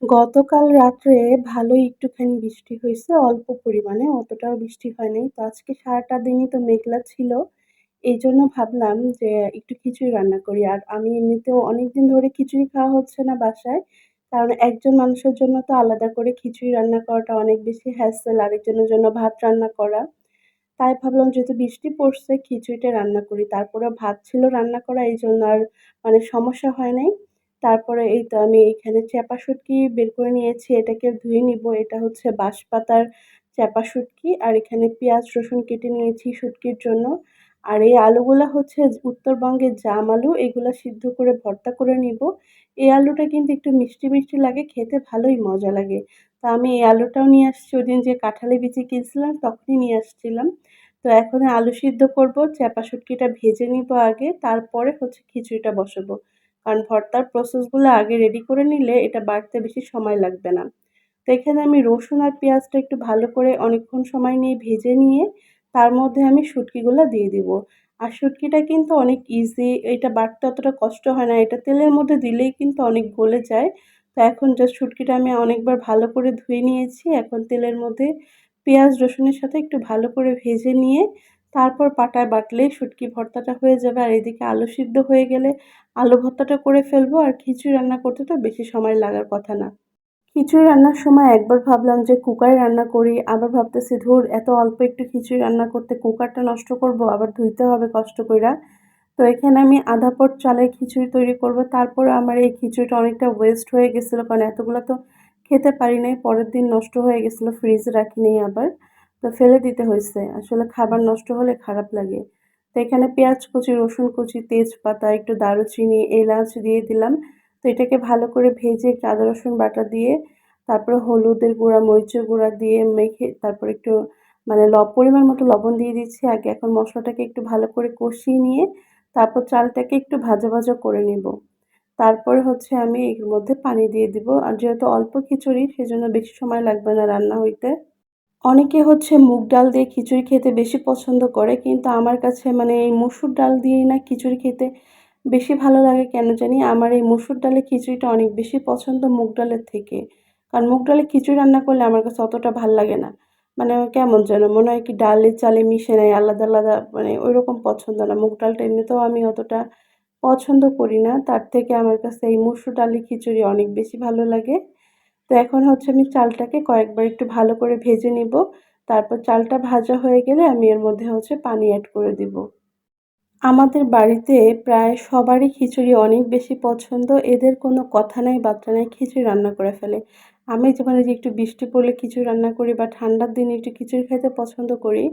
গতকাল রাত্রে ভালোই একটুখানি বৃষ্টি হইছে, অল্প পরিমাণে, অতটাও বৃষ্টি হয় নাই। তো আজকে সারাটা দিনই তো মেঘলা ছিল। এইজন্য ভাবলাম যে একটু খিচুড়ি রান্না করি। আর আমি এমনিতেও অনেকদিন ধরে খিচুড়ি খাওয়া হচ্ছে না বাসায়। কারণ একজন মানুষের জন্য তো আলাদা করে খিচুড়ি রান্না করাটা অনেক বেশি হ্যাসেল, আরেকজনের জন্য ভাত রান্না করা। তাই ভাবলাম যেহেতু বৃষ্টি পড়ছে খিচুড়িটা রান্না করি। তারপরেও ভাত ছিল রান্না করা এইজন্য আর সমস্যা হয় নাই। তারপরে এই তো আমি এখানে চ্যাপা শুটকি বের করে নিয়েছি। এটাকে ধুয়ে নিবো। এটা হচ্ছে বাঁশপাতার চ্যাপা শুটকি। আর এখানে পেঁয়াজ রসুন কেটে নিয়েছি শুটকির জন্য। আর এই আলুগুলা হচ্ছে উত্তরবঙ্গের জাম আলু। এগুলা সিদ্ধ করে ভর্তা করে নিবো। এই আলুটা কিন্তু একটু মিষ্টি, মিষ্টি লাগে, খেতে ভালোই মজা লাগে। তো আমি এই আলুটাও নিয়ে আসছি ওইদিন যে কাঁঠালি বিচি কিনছিলাম তখনই নিয়ে আসছিলাম। তো এখন আলু সিদ্ধ করব, চ্যাপা শুটকিটা ভেজে নিবো আগে, তারপরে হচ্ছে খিচুড়িটা বসাবো। কারণ ভর্তার প্রসেসগুলো আগে রেডি করে নিলে এটা বাড়তে বেশি সময় লাগবে না। তো এখানে আমি রসুন আর পেঁয়াজটা একটু ভালো করে অনেকক্ষণ সময় নিয়ে ভেজে নিয়ে তার মধ্যে আমি শুটকিগুলো দিয়ে দিব। আর শুটকিটা কিন্তু অনেক ইজি, এটা বাটতে অতটা কষ্ট হয় না। এটা তেলের মধ্যে দিলেই কিন্তু অনেক গলে যায়। তো এখন জাস্ট শুটকিটা আমি অনেকবার ভালো করে ধুয়ে নিয়েছি। এখন তেলের মধ্যে পেঁয়াজ রসুনের সাথে একটু ভালো করে ভেজে নিয়ে তারপর পাটায় বাটলেই শুটকি ভর্তাটা হয়ে যাবে। আর এদিকে আলু সিদ্ধ হয়ে গেলে আলু ভর্তাটা করে ফেলবো। আর খিচুড়ি রান্না করতে তো বেশি সময় লাগার কথা না। খিচুড়ি রান্নার সময় একবার ভাবলাম যে কুকারে রান্না করি, আবার ভাবতেছি ধুর এত অল্প একটু খিচুড়ি রান্না করতে কুকারটা নষ্ট করব, আবার ধুইতে হবে কষ্ট কইরা। তো এখানে আমি আধা পট চালের খিচুড়ি তৈরি করব। তারপরে আমার এই খিচুড়িটা অনেকটা ওয়েস্ট হয়ে গেছিল, কারণ এতগুলো তো খেতে পারি নাই, পরের দিন নষ্ট হয়ে গেছিল, ফ্রিজে রাখি নাই আবার। তো ফেলে দিতে হয়েছে, আসলে খাবার নষ্ট হলে খারাপ লাগে। তো এখানে পেঁয়াজ কুচি, রসুন কুচি, তেজপাতা, একটু দারুচিনি, এলাচ দিয়ে দিলাম। তো এটাকে ভালো করে ভেজে একটু আদা রসুন বাটা দিয়ে তারপরে হলুদের গুঁড়া, মরিচের গুঁড়া দিয়ে মেখে তারপর একটু পরিমাণ মতো লবণ দিয়ে দিচ্ছি আগে। এখন মসলাটাকে একটু ভালো করে কষিয়ে নিয়ে তারপর চালটাকে একটু ভাজা, ভাজা করে নিব। তারপরে হচ্ছে আমি এর মধ্যে পানি দিয়ে দিব। আর যেহেতু অল্প খিচুড়ি সেজন্য বেশি সময় লাগবে না রান্না হইতে। অনেকে হচ্ছে মুগ ডাল দিয়ে খিচুড়ি খেতে বেশি পছন্দ করে, কিন্তু আমার কাছে এই মসুর ডাল দিয়েই না খিচুড়ি খেতে বেশি ভালো লাগে কেন জানি। আমার এই মসুর ডালের খিচুড়িটা অনেক বেশি পছন্দ মুগ ডালের থেকে। কারণ মুগ ডালের খিচুড়ি রান্না করলে আমার কাছে অতটা ভাল লাগে না। কেমন যেন মনে হয় কি ডালে চালে মিশে নেয়, আলাদা আলাদা, ওইরকম পছন্দ না। মুগ ডালটা এমনিতেও আমি অতটা পছন্দ করি না। তার থেকে আমার কাছে এই মসুর ডালের খিচুড়ি অনেক বেশি ভালো লাগে। তো এখন হচ্ছে আমি চালটাকে কয়েকবার একটু ভালো করে ভেজে নিব। তারপর চালটা ভাজা হয়ে গেলে আমি এর মধ্যে হচ্ছে পানি এড করে দিব। আমাদের বাড়িতে প্রায় সবারই খিচুড়ি অনেক বেশি পছন্দ। এদের কোনো কথা নাই বার্তা নাই, খিচুড়ি রান্না করে ফেলে। আমি যেমন এই যে একটু বৃষ্টি পড়লে খিচুড়ি রান্না করি বা ঠান্ডার দিনে একটু খিচুড়ি খেতে পছন্দ করি।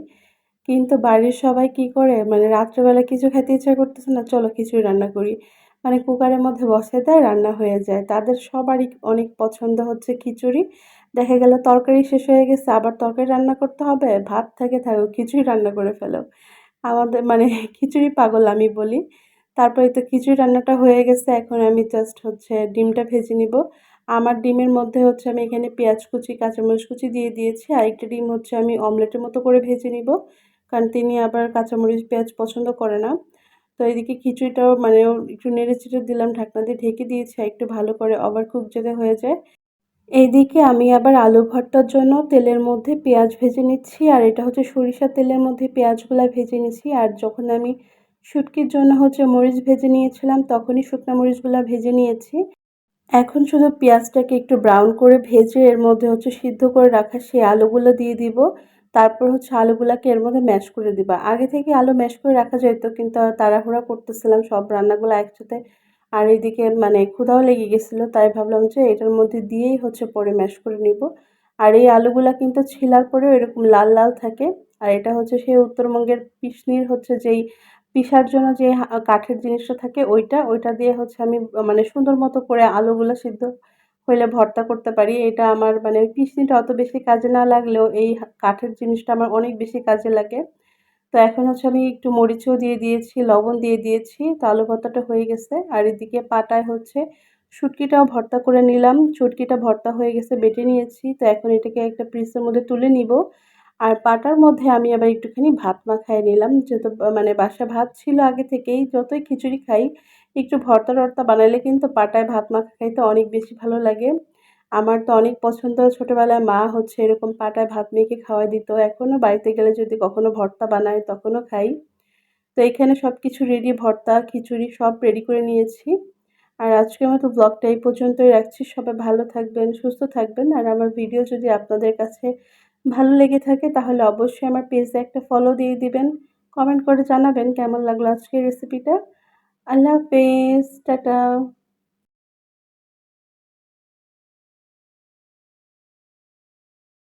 কিন্তু বাড়ির সবাই কি করে, রাত্রেবেলা কিছু খেতে ইচ্ছা করতেছে না, চলো খিচুড়ি রান্না করি। কুকারের মধ্যে বসায় দেয়, রান্না হয়ে যায়। তাদের সবারই অনেক পছন্দ হচ্ছে খিচুড়ি। দেখা গেল তরকারি শেষ হয়ে গেছে, আবার তরকারি রান্না করতে হবে, ভাত থেকে থাকুক খিচুড়ি রান্না করে ফেলো। আমাদের খিচুড়ি পাগল আমি বলি। তারপরে তো খিচুড়ি রান্নাটা হয়ে গেছে। এখন আমি জাস্ট হচ্ছে ডিমটা ভেজে নিব। আমার ডিমের মধ্যে হচ্ছে আমি এখানে পেঁয়াজ কুচি, কাঁচামরিচ কুচি দিয়ে দিয়েছি। আরেকটা ডিম হচ্ছে আমি অমলেটের মতো করে ভেজে নিব। কারণ তিনি আবার কাঁচামরিচ, পেঁয়াজ পছন্দ করে না। তো এদিকে খিচুড়িটাও একটু নেড়ে-চেড়ে দিলাম, ঢাকনা দিয়ে ঢেকে দিয়েছি একটু ভালো করে ওভারকুক যাতে হয়ে যায়। এইদিকে আমি আবার আলু ভর্তার জন্য তেলের মধ্যে পেঁয়াজ ভেজে নিচ্ছি। আর এটা হচ্ছে সরিষার তেলের মধ্যে পেঁয়াজগুলা ভেজে নিচ্ছি। আর যখন আমি শুটকির জন্য হচ্ছে মরিচ ভেজে নিয়েছিলাম তখনই শুকনা মরিচগুলা ভেজে নিয়েছি। এখন শুধু পেঁয়াজটাকে একটু ব্রাউন করে ভেজে এর মধ্যে হচ্ছে সিদ্ধ করে রাখা সেই আলুগুলো দিয়ে দিব। তারপর হচ্ছে আলুগুলাকে এর মধ্যে ম্যাশ করে দিবা। আগে থেকে আলু ম্যাশ করে রাখা যেত, কিন্তু তাড়াহুড়া করতেছিলাম সব রান্নাগুলো একসাথে। আর এদিকে ক্ষুধাও লেগে গেছিল, তাই ভাবলাম যে এটার মধ্যে দিয়েই হচ্ছে পরে ম্যাশ করে নিব। আর এই আলুগুলা কিন্তু ছিলার পরেও এরকম লাল লাল থাকে। আর এটা হচ্ছে সেই উত্তরবঙ্গের পিষনির হচ্ছে যেই পিষার জন্য যে কাঠের জিনিসটা থাকে ওইটা দিয়ে হচ্ছে আমি সুন্দর মতো করে আলুগুলো সিদ্ধ হইলে ভর্তা করতে পারি। এটা আমার ওই পিষনিটা অত বেশি কাজে না লাগলেও এই কাঠের জিনিসটা আমার অনেক বেশি কাজে লাগে। তো এখন হচ্ছে আমি একটু মরিচও দিয়ে দিয়েছি, লবণ দিয়ে দিয়েছি। তো আলু ভর্তাটা হয়ে গেছে। আর এদিকে পাটায় হচ্ছে শুটকিটাও ভর্তা করে নিলাম। শুটকিটা ভর্তা হয়ে গেছে, বেটে নিয়েছি। তো এখন এটাকে একটা পিসের মধ্যে তুলে নিব। আর পাটার মধ্যে আমি আবার একটুখানি ভাত মাখায় নিলাম। যেহেতু বাসায় ভাত ছিল আগে থেকেই, যতই খিচুড়ি খাই একটু ভর্তা-টর্তা বানাইলে কিন্তু পাটায় ভাত মাখা খাইতে অনেক বেশি ভালো লাগে। আমার তো অনেক পছন্দ। ছোটবেলায় মা হচ্ছে এরকম পাটায় ভাত মেখে খাওয়ায় দিত। এখনো বাড়িতে গেলে যদি কখনো ভর্তা বানায় তখনও খাই। তো এখানে সবকিছু রেডি ভর্তা, খিচুড়ি সব রেডি করে নিয়েছি। আর আজকের মতো ব্লগটা এই পর্যন্তই রাখছি। সবাই ভালো থাকবেন, সুস্থ থাকবেন। আর আমার ভিডিও যদি আপনাদের কাছে ভালো লেগে থাকে তাহলে অবশ্যই আমার পেজে একটা ফলো দিয়ে দিবেন। কমেন্ট করে জানাবেন কেমন লাগলো আজকের রেসিপিটা। আল্লাহ হাফেজ। টাটা।